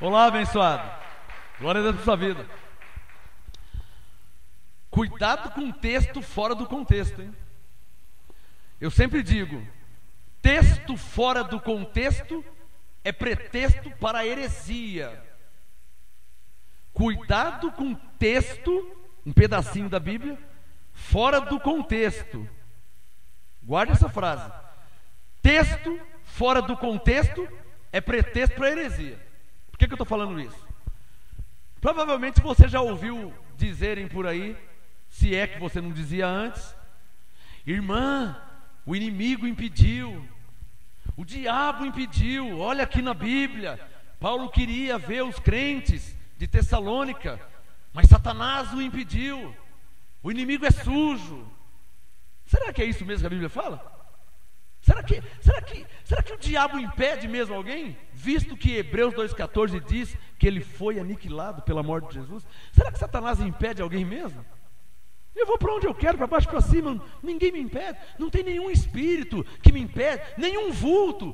Olá, abençoado. Glória a Deus por sua vida. Cuidado com o texto fora do contexto, hein? Eu sempre digo, texto fora do contexto é pretexto para a heresia. Cuidado com texto, um pedacinho da Bíblia, fora do contexto. Guarde essa frase. Texto fora do contexto é pretexto para a heresia. Por que eu estou falando isso? Provavelmente você já ouviu dizerem por aí, se é que você não dizia antes: irmã, o inimigo impediu, o diabo impediu. Olha aqui na Bíblia, Paulo queria ver os crentes de Tessalônica, mas Satanás o impediu. O inimigo é sujo. Será que é isso mesmo que a Bíblia fala? Será que o diabo impede mesmo alguém? Visto que Hebreus 2,14 diz que ele foi aniquilado pela morte de Jesus. Será que Satanás impede alguém mesmo? Eu vou para onde eu quero, para baixo, para cima, ninguém me impede. Não tem nenhum espírito que me impede, nenhum vulto,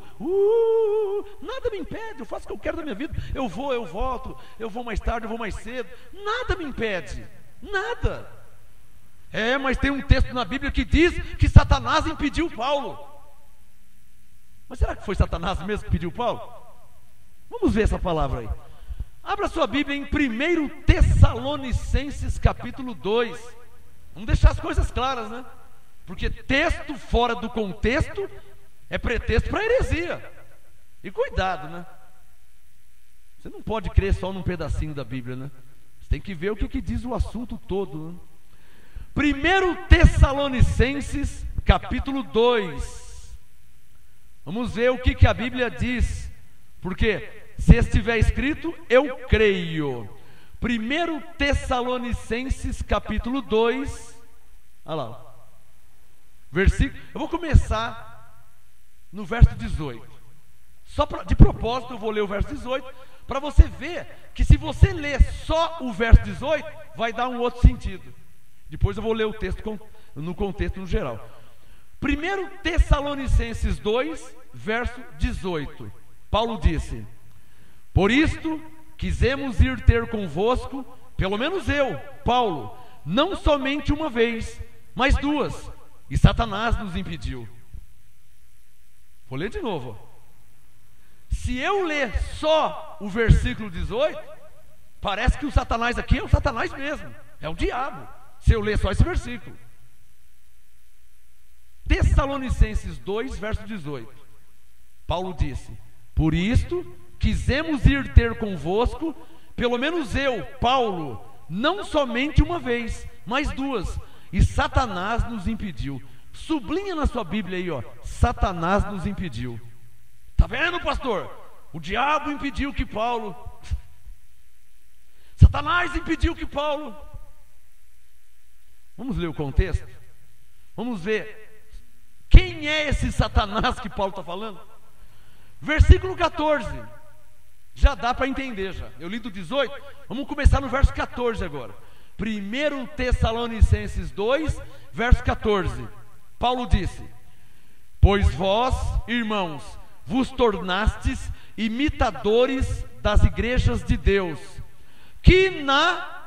nada me impede. Eu faço o que eu quero da minha vida. Eu vou, eu volto, eu vou mais tarde, eu vou mais cedo. Nada me impede, nada. Mas tem um texto na Bíblia que diz que Satanás impediu Paulo. Mas será que foi Satanás mesmo que pediu Paulo? Vamos ver essa palavra aí. Abra sua Bíblia em 1 Tessalonicenses capítulo 2. Vamos deixar as coisas claras, né? Porque texto fora do contexto é pretexto para heresia. E cuidado, né? Você não pode crer só num pedacinho da Bíblia, né? Você tem que ver o que diz o assunto todo, né? 1 Tessalonicenses capítulo 2. Vamos ver o que a Bíblia diz. Porque se estiver escrito, eu creio. 1 Tessalonicenses capítulo 2. Olha lá, versículo. Eu vou começar no verso 18. De propósito eu vou ler o verso 18, para você ver que se você ler só o verso 18, vai dar um outro sentido. Depois eu vou ler o texto no contexto no geral. 1 Tessalonicenses 2, verso 18. Paulo disse: por isto quisemos ir ter convosco, pelo menos eu, Paulo, não somente uma vez, mas duas, e Satanás nos impediu. Vou ler de novo. Se eu ler só o versículo 18, parece que o Satanás aqui é o Satanás mesmo, é o diabo, se eu ler só esse versículo. Tessalonicenses 2, verso 18. Paulo disse: por isto quisemos ir ter convosco, pelo menos eu, Paulo, não somente uma vez, mas duas, e Satanás nos impediu. Sublinha na sua Bíblia aí, ó, Satanás nos impediu. Tá vendo, pastor? O diabo impediu que Paulo, Satanás impediu que Paulo. Vamos ler o contexto? Vamos ver quem é esse Satanás que Paulo está falando? Versículo 14. Já dá para entender já. Eu li do 18, vamos começar no verso 14 agora. 1 Tessalonicenses 2, verso 14. Paulo disse: pois vós, irmãos, vos tornastes imitadores das igrejas de Deus, que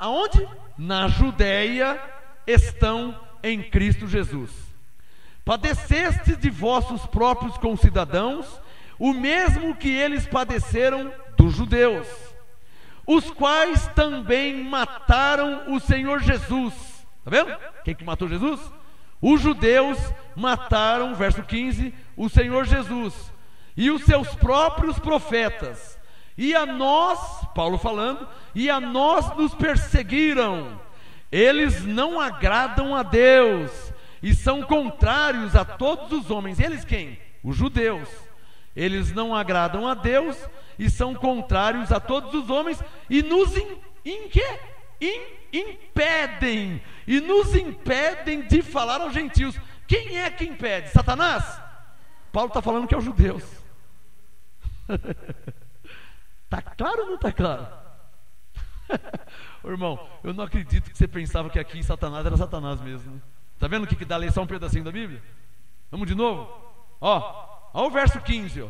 aonde? Na Judéia estão em Cristo Jesus. Padecestes de vossos próprios concidadãos o mesmo que eles padeceram dos judeus, os quais também mataram o Senhor Jesus. Está vendo? Quem que matou Jesus? Os judeus mataram, verso 15, o Senhor Jesus e os seus próprios profetas. E a nós, Paulo falando, e a nós nos perseguiram. Eles não agradam a Deus e são contrários a todos os homens. Eles quem? Os judeus. Eles não agradam a Deus e são contrários a todos os homens e nos impedem. E nos impedem de falar aos gentios. Quem é que impede? Satanás? Paulo está falando que é os judeus. Está claro ou não está claro? Irmão, eu não acredito que você pensava que aqui Satanás era Satanás mesmo. Está vendo o que dá? Ler só um pedacinho da Bíblia? Vamos de novo? Ó o verso 15, ó.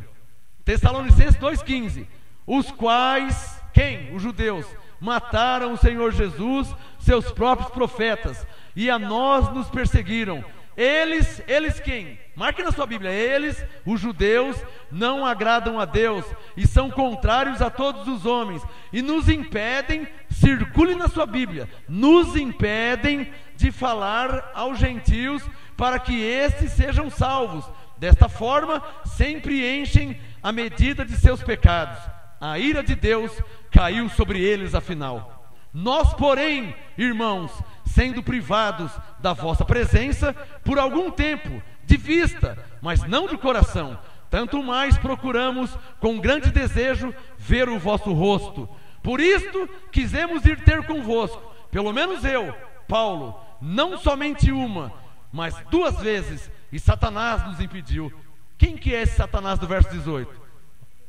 Tessalonicenses 2,15. Os quais quem? Os judeus. Mataram o Senhor Jesus, seus próprios profetas, e a nós nos perseguiram. Eles quem? Marque na sua Bíblia. Eles, os judeus, não agradam a Deus e são contrários a todos os homens e nos impedem, circule na sua Bíblia, nos impedem de falar aos gentios para que estes sejam salvos. Desta forma, sempre enchem a medida de seus pecados. A ira de Deus caiu sobre eles afinal. Nós, porém, irmãos, sendo privados da vossa presença por algum tempo, de vista, mas não de coração, tanto mais procuramos com grande desejo ver o vosso rosto. Por isto quisemos ir ter convosco, pelo menos eu, Paulo, não somente uma, mas 2 vezes, e Satanás nos impediu. Quem que é esse Satanás do verso 18?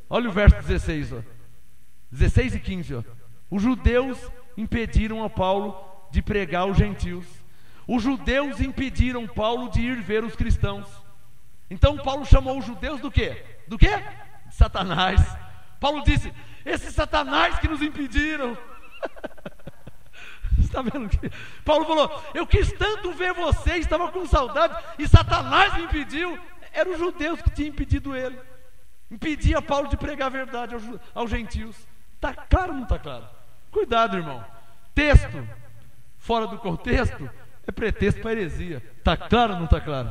Olha o verso 16, ó. 16 e 15, ó. Os judeus impediram a Paulo de pregar aos gentios. Os judeus impediram Paulo de ir ver os cristãos. Então Paulo chamou os judeus do quê? Do quê? De Satanás. Paulo disse: esse Satanás que nos impediram. Está vendo que Paulo falou: eu quis tanto ver vocês, estava com saudade, e Satanás me impediu. Eram os judeus que tinham impedido ele. Impedia Paulo de pregar a verdade aos gentios. Está claro ou não está claro? Cuidado, irmão. Texto fora do contexto é pretexto para heresia. Está claro ou não está claro?